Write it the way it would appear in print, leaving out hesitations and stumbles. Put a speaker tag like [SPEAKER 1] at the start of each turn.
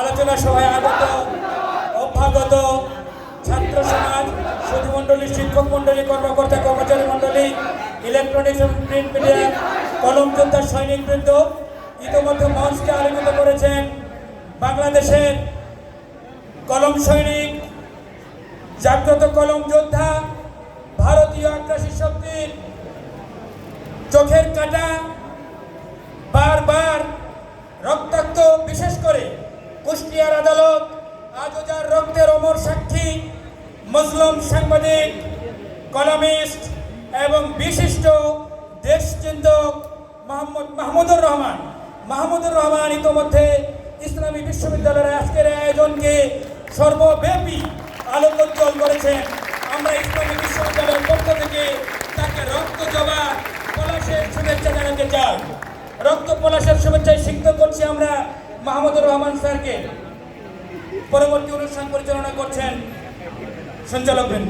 [SPEAKER 1] আলোচনা সভায় আগত অভ্যাগত ছাত্র সমাজ, সুধীমণ্ডলী, শিক্ষক মণ্ডলী, কর্মকর্তা কর্মচারী মণ্ডলী, ইলেকট্রনিক্স এবং প্রিন্ট মিডিয়া, কলম যোদ্ধা সৈনিকবৃন্দ, ইতিমধ্যে মঞ্চকে আলোকিত করেছেন বাংলাদেশের কলম সৈনিক, জাগ্রত কলম যোদ্ধা, ভারতীয় আগ্রাসী শক্তির চোখের কাঁটা, বারবার রক্তাক্ত, বিশেষ করে কুষ্টিয়ার আদালত আজও যার রক্তের অমর সাক্ষী, মজলুম সাংবাদিক, কলামিস্ট এবং বিশিষ্ট দেশচিন্তক মাহমুদুর রহমান ইতিমধ্যে ইসলামী বিশ্ববিদ্যালয়ের আজকের আয়োজনকে সর্বব্যাপী আলোকোজ্জ্বল করেছেন। আমরা ইসলামী বিশ্ববিদ্যালয়ের পক্ষ থেকে তাকে রক্ত জবা পলাশের শুভেচ্ছা জানাতে চাই। রক্ত পলাশের শুভেচ্ছায় সিক্ত করছি আমরা মাহমুদুর রহমান স্যারকে। পরবর্তী অনুষ্ঠান পরিচালনা করছেন সঞ্চালকবৃন্দ।